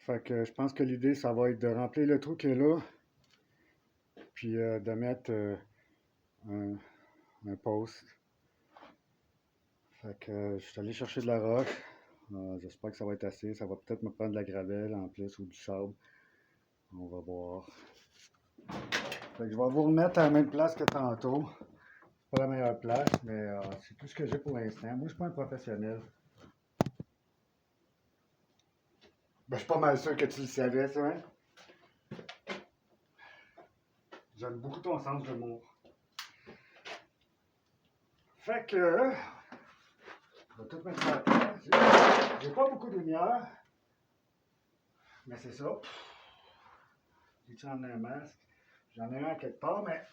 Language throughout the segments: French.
Fait que je pense que l'idée, ça va être de remplir le trou qui est là, puis de mettre un, un post. Fait que je suis allé chercher de la roche. J'espère que ça va être assez. Ça va peut-être me prendre de la gravelle en plus ou du sable. On va voir. Fait que je vais vous remettre à la même place que tantôt. Pas la meilleure place, mais c'est tout ce que j'ai pour l'instant. Moi, je suis pas un professionnel. Ben, je suis pas mal sûr que tu le savais, ça, hein? J'aime beaucoup ton sens de l'humour. Fait que, je vais tout mettre sur la terre. J'ai pas beaucoup de lumière, mais c'est ça. J'ai-tu emmené un masque? J'en ai un à quelque part, mais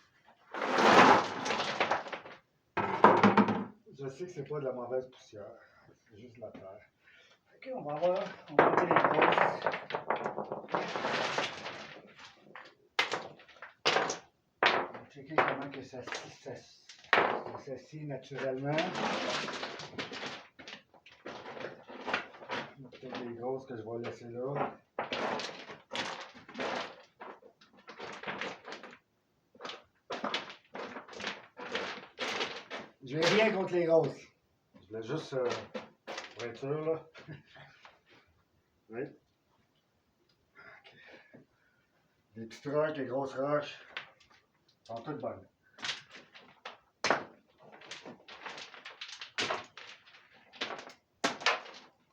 je sais que c'est pas de la mauvaise poussière. C'est juste de la terre. Ok, on va voir. On va monter les grosses. On va checker comment que ça s'assit naturellement. Il y a peut-être des grosses que je vais laisser là. J'ai rien contre les grosses. Je voulais juste pour être sûr, là. Oui. Okay. Les petites roches, les grosses roches sont toutes bonnes.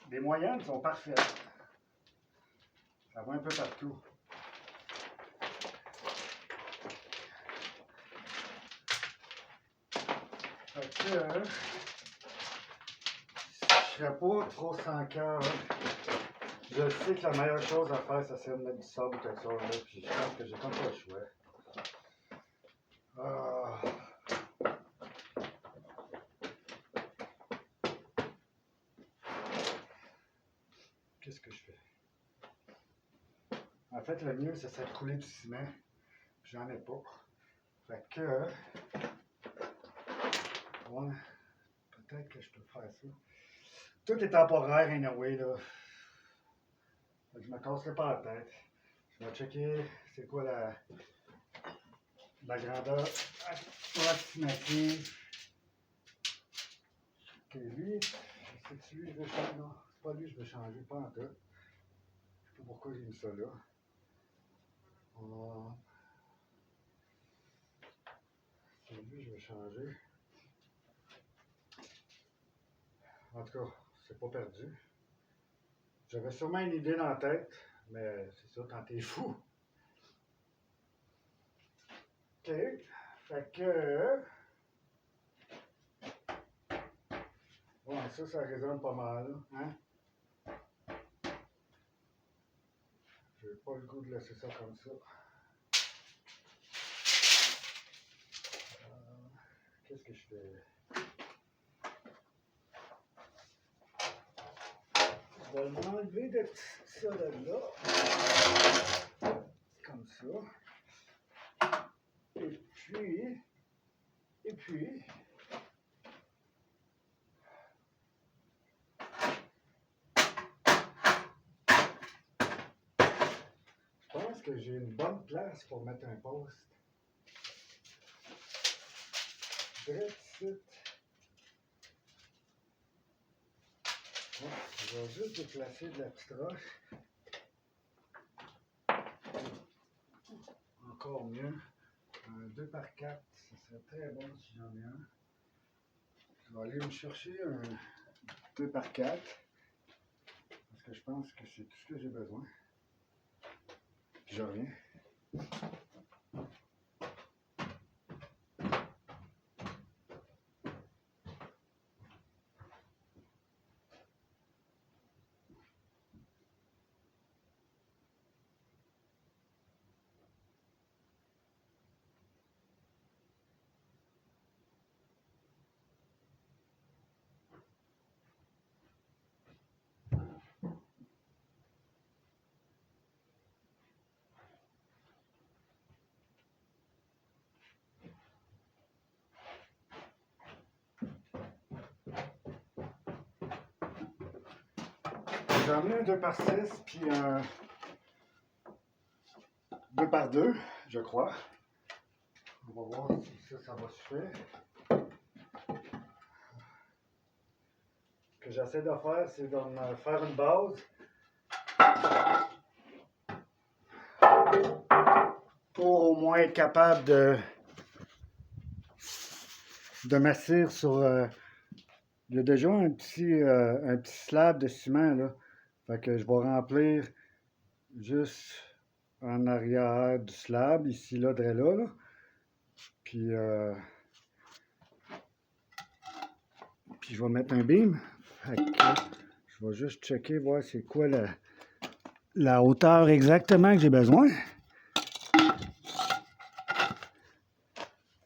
Les moyennes sont parfaites. Ça va un peu partout. Fait que, je serais pas trop sans cœur. Je sais que la meilleure chose à faire, ça serait de mettre du sable ou quelque chose là, puis je pense que j'ai comme pas le choix. Ah. Qu'est-ce que je fais? En fait, le mieux, ça serait de couler du ciment. Puis j'en ai pas. Fait que, ouais, peut-être que je peux faire ça. Tout est temporaire, anyway, là. Fait que je me casserai pas la tête. Je vais checker c'est quoi la grandeur approximative. Ok, lui, c'est lui, je veux changer. Non, c'est pas lui, je veux changer, pas en tout. Je sais pas pourquoi j'ai mis ça là. C'est lui, je veux changer. En tout cas, c'est pas perdu. J'avais sûrement une idée dans la tête, mais c'est ça quand t'es fou. Ok, fait que. Ouais, ça résonne pas mal, hein? J'ai pas le goût de laisser ça comme ça. Qu'est-ce que je fais? Je vais l'enlever de ça de là. Comme ça. Et puis, je pense que j'ai une bonne place pour mettre un poste. Direct ici. Ouais, je vais juste déplacer de la petite roche. Encore mieux. Un 2x4, ça serait très bon si j'en ai un. Je vais aller me chercher un 2x4. Parce que je pense que c'est tout ce que j'ai besoin. Puis je reviens. J'ai amené un 2x6 puis un 2 par 2, je crois. On va voir si ça va suffire. Ce que j'essaie de faire, c'est de me faire une base pour au moins être capable de m'asseoir sur... il y a déjà un petit slab de ciment, là. Fait que je vais remplir juste en arrière du slab, ici, là, de là. Puis je vais mettre un beam. Fait que je vais juste checker, voir c'est quoi la hauteur exactement que j'ai besoin.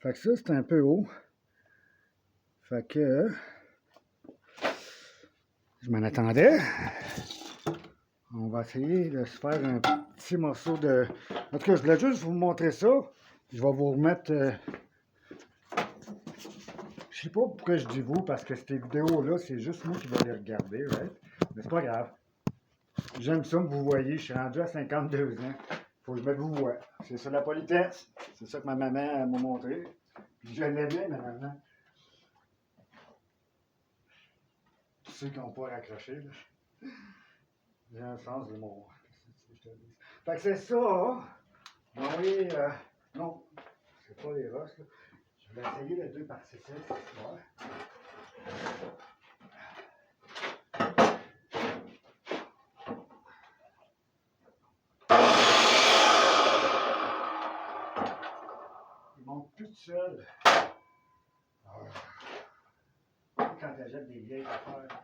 Fait que ça, c'est un peu haut. Fait que je m'en attendais. On va essayer de se faire un petit morceau de... En tout cas, je voulais juste vous montrer ça. Je vais vous remettre... Je sais pas pourquoi je dis vous, parce que ces vidéos-là, c'est juste moi qui vais les regarder, right? Mais c'est pas grave. J'aime ça que vous voyez. Je suis rendu à 52 ans. Faut que je mette vous voix. C'est ça la politesse. C'est ça que ma maman m'a montré. Puis je l'aimais, ma maman. Tous ceux qui n'ont pas raccroché, là. J'ai un sens de mon... Fait que c'est ça. Oui, non, c'est pas les roches, là. Je vais essayer le 2 par 6 ce soir. Il monte plus tout seul. Quand j'achète des vieilles affaires.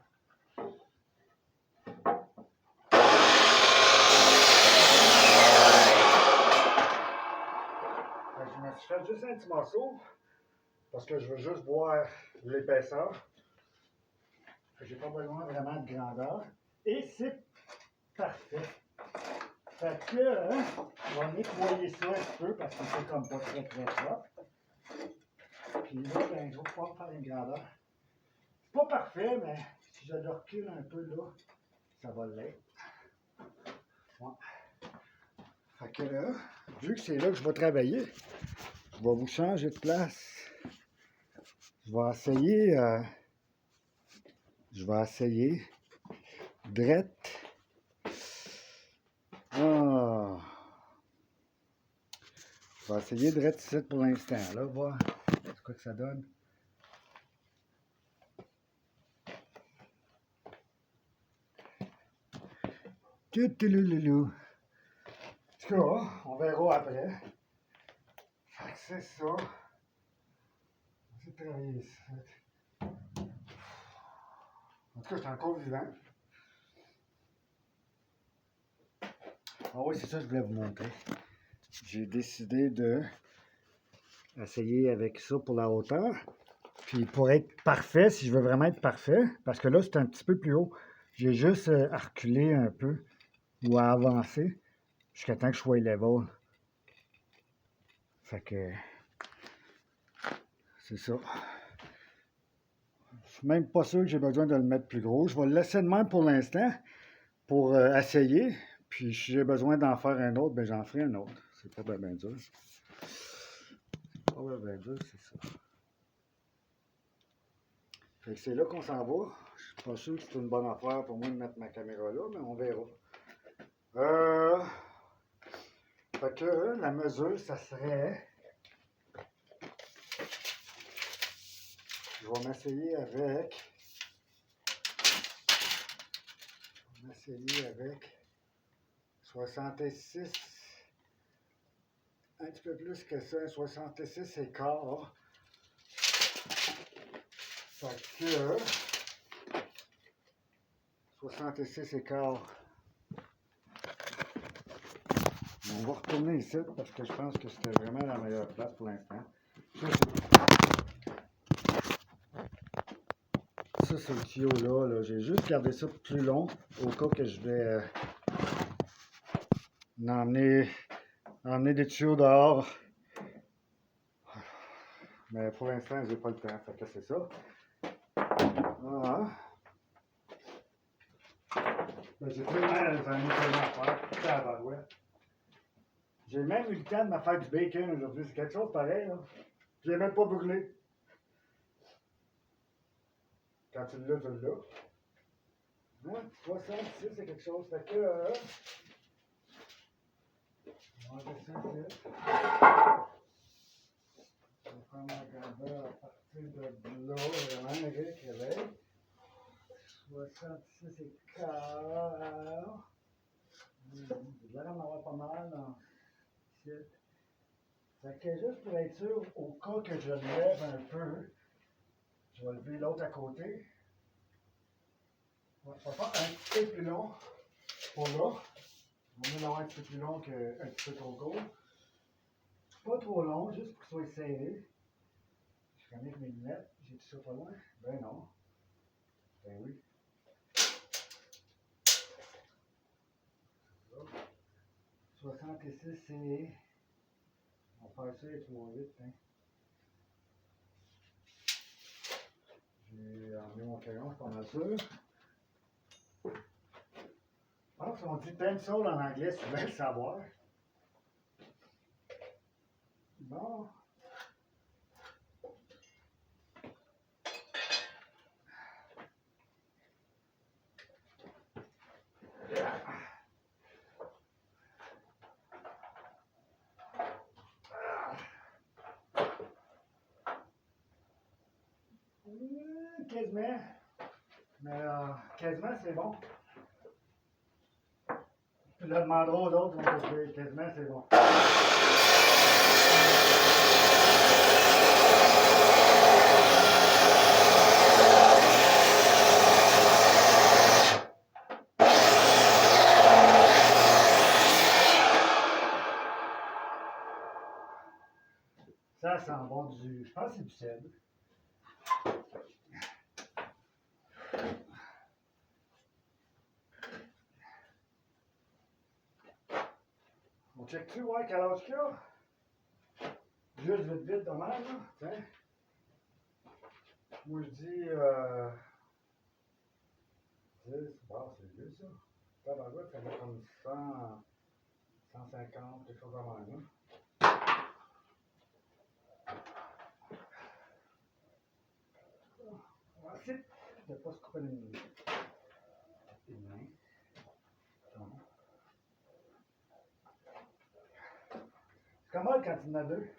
Je me suis fait juste un petit morceau parce que je veux juste voir l'épaisseur. J'ai pas besoin vraiment de grandeur. Et c'est parfait. Fait que, on va nettoyer ça un petit peu parce que c'est comme pas très propre. Puis là, ben, je vais pouvoir faire une grandeur. C'est pas parfait, mais si je le recule un peu là, ça va l'être. Ouais. Fait que là, vu que c'est là que je vais travailler, je vais vous changer de place. Je vais essayer drette. Ah. Je vais essayer drette ici pour l'instant, là, voir c'est quoi que ça donne. Tutulululu. En tout cas, on verra après. Fait que c'est ça. J'ai travaillé ici. En tout cas, je suis encore vivant. Ah oui, c'est ça que je voulais vous montrer. J'ai décidé de essayer avec ça pour la hauteur. Puis pour être parfait, si je veux vraiment être parfait, parce que là, c'est un petit peu plus haut, j'ai juste à reculer un peu ou à avancer jusqu'à temps que je sois level. Fait que c'est ça. Je suis même pas sûr que j'ai besoin de le mettre plus gros. Je vais le laisser de même pour l'instant pour essayer. Puis si j'ai besoin d'en faire un autre, ben j'en ferai un autre. C'est pas bien dur. C'est pas bien dur, c'est ça. Fait que c'est là qu'on s'en va. Je suis pas sûr que c'est une bonne affaire pour moi de mettre ma caméra là, mais on verra. Fait que la mesure, ça serait... Je vais m'essayer avec... 66... Un petit peu plus que ça, 66 et quart. Fait que... 66 et quart. On va retourner ici parce que je pense que c'était vraiment la meilleure place pour l'instant. Ça, c'est le tuyau là. J'ai juste gardé ça plus long au cas que je vais emmener des tuyaux dehors. Mais pour l'instant, j'ai pas le temps. Fait que c'est ça. Voilà. Ben, j'ai tellement à faire. Tabarouette. J'ai même eu le temps de me faire du bacon aujourd'hui. C'est quelque chose pareil, là. Je l'ai même pas brûlé. Quand tu l'as, tu l'as. Hein? 66, c'est quelque chose. Fait que. On va laisser ça ici. On va prendre un graveur à partir de là. Vraiment, Eric, réveille. 66 écarts. J'ai l'air d'en avoir pas mal dans ici. Fait que juste pour être sûr, au cas que je lève un peu, je vais lever l'autre à côté. On va faire un petit peu plus long pour là. On va l'avoir un petit peu plus long qu'un petit peu trop court. Pas trop long, juste pour qu'il soit serré. Je connais avec mes lunettes. J'ai tout ça pas loin? Ben non. Ben oui. 66, c'est. On va faire ça avec 3-8. Hein. J'ai emmené mon crayon, je suis pas mal sûr. Je pense qu'on dit pencil en anglais, si tu veux le savoir. Bon. Quasiment. Mais quasiment, c'est bon. Tu le demanderas aux autres, on peut dire quasiment, c'est bon. Ça sent bon du. Je pense que c'est du cèdre. On check-tu, ouais, quel âge qu'il a? Juste vite vite de même, là. Tiens. Moi je dis 10, bon, c'est vieux ça. Tabarouette, ça va comme 100, 150, quelque chose de même, là. On va essayer de ne pas se couper une main. C'est comment quand il y en a deux?